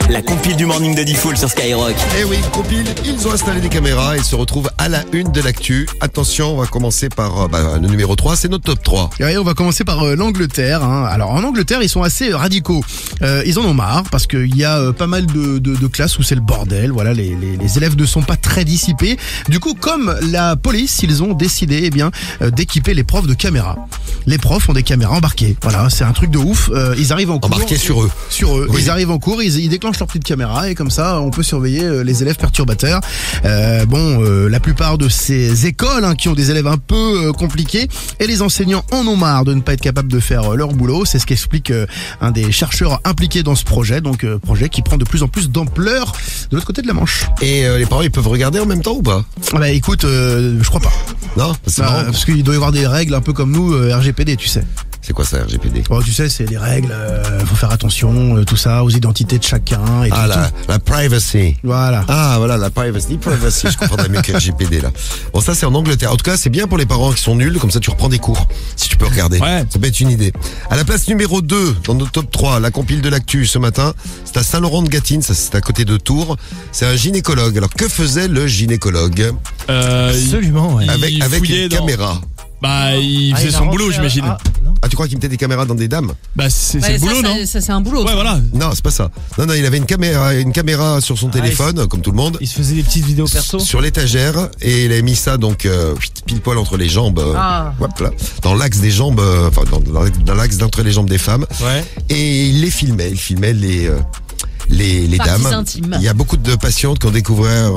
La compile du morning de Diffoul sur Skyrock. Eh oui, compile, ils ont installé des caméras et se retrouvent à la une de l'actu. Attention, on va commencer par le numéro 3, c'est notre top 3. Et on va commencer par l'Angleterre. Alors en Angleterre, ils sont assez radicaux. Ils en ont marre parce qu'il y a pas mal de classes où c'est le bordel. Voilà, les élèves ne sont pas très dissipés. Du coup, comme la police, ils ont décidé d'équiper les profs de caméras. Les profs ont des caméras embarquées. Voilà, c'est un truc de ouf. Ils arrivent en cours. Embarqués sur eux. Oui. Ils arrivent en cours, ils déclenchent leur petite caméra et comme ça, on peut surveiller les élèves perturbateurs. La plupart de ces écoles qui ont des élèves un peu compliqués et les enseignants en ont marre de ne pas être capables de faire leur boulot. C'est ce qu'explique un des chercheurs impliqués dans ce projet. Donc projet qui prend de plus en plus d'ampleur de l'autre côté de la Manche. Et les parents, ils peuvent regarder en même temps ou pas? Écoute, je crois pas. Non, c'est marrant. Parce qu'il doit y avoir des règles un peu comme nous, RGPD, tu sais. C'est quoi ça, RGPD? Tu sais, c'est des règles, faut faire attention, tout ça, aux identités de chacun et tout. La privacy. Voilà. Ah, voilà, la privacy, je comprendrais mieux que RGPD, là. Bon, ça, c'est en Angleterre. En tout cas, c'est bien pour les parents qui sont nuls, comme ça, tu reprends des cours, si tu peux regarder. Ouais. Ça peut être une idée. À la place numéro 2, dans notre top 3, la compile de l'actu ce matin, c'est à Saint-Laurent-de-Gâtine, ça, c'est à côté de Tours. C'est un gynécologue. Alors, que faisait le gynécologue? Absolument, ouais. Avec une caméra. Il faisait son boulot, j'imagine. Tu crois qu'il mettait des caméras dans des dames? C'est le boulot, non? Ça, c'est un boulot. Ouais, voilà. Non, c'est pas ça. Non, il avait une caméra sur son téléphone, comme tout le monde. Il se faisait des petites vidéos perso. Sur l'étagère, et il a mis ça donc pile poil entre les jambes, hop là, dans l'axe des jambes, dans l'axe d'entre les jambes des femmes. Ouais. Et il les filmait. Il filmait les dames. Intimes. Il y a beaucoup de patientes qui ont découvert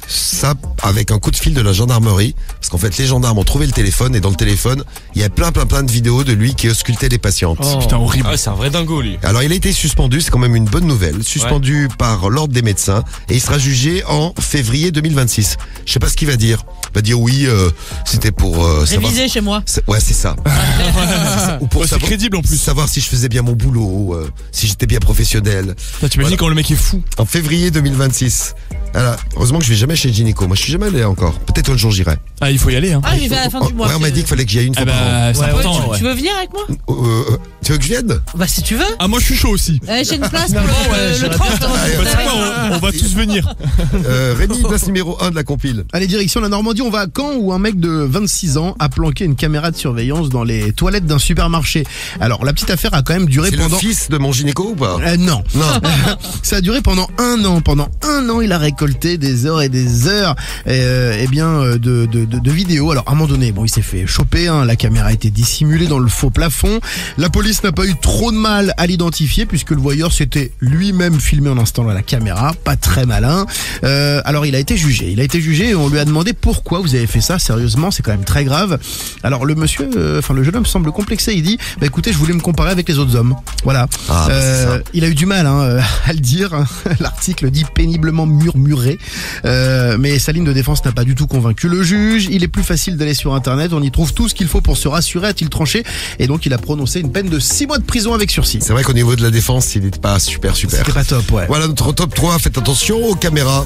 ça avec un coup de fil de la gendarmerie, parce qu'en fait les gendarmes ont trouvé le téléphone et dans le téléphone il y a plein de vidéos de lui qui auscultait les patientes. Putain, horrible. C'est un vrai dingo lui. Alors il a été suspendu, c'est quand même une bonne nouvelle, suspendu par l'ordre des médecins et il sera jugé en février 2026. Je sais pas ce qu'il va dire. Il va dire oui, c'était pour réviser chez moi. Ouais, c'est ça. Ou pour c'est crédible en plus. Savoir si je faisais bien mon boulot, si j'étais bien professionnel. T'imagines quand le mec est fou. En février 2026. Alors, heureusement que je vais jamais chez le gynéco. Moi, je suis jamais allé encore. Peut-être un jour j'irai. Il faut y aller. J'y vais à la fin du mois. Ouais, on m'a dit qu'il fallait que j'y aille une fois par an. C'est important. Tu veux venir avec moi? Tu veux que je vienne? Si tu veux. Moi je suis chaud aussi. J'ai une place pour le 30. On va tous venir. Rémi, place numéro 1 de la compile. Allez, direction la Normandie, on va à Caen où un mec de 26 ans a planqué une caméra de surveillance dans les toilettes d'un supermarché. Alors la petite affaire a quand même duré C'est pendant... le fils de mon gynéco ou pas? Non. Ça a duré pendant un an. Pendant un an, il a récolté des heures et des heures de vidéos. Alors à un moment donné, il s'est fait choper, la caméra a été dissimulée dans le faux plafond. La police n'a pas eu trop de mal à l'identifier puisque le voyeur s'était lui-même filmé en installant la caméra. Pas très malin. Alors il a été jugé. Et on lui a demandé pourquoi vous avez fait ça. Sérieusement, c'est quand même très grave. Alors le monsieur, le jeune homme semble complexé. Il dit, écoutez, je voulais me comparer avec les autres hommes. Voilà. Il a eu du mal à le dire. L'article dit péniblement murmuré. Mais sa ligne de défense n'a pas du tout convaincu le juge. Il est plus facile d'aller sur internet. On y trouve tout ce qu'il faut pour se rassurer, a-t-il tranché. Et donc il a prononcé une peine de 6 mois de prison avec sursis. C'est vrai qu'au niveau de la défense, il n'est pas super. C'était pas top, ouais. Voilà notre top 3. Faites attention aux caméras.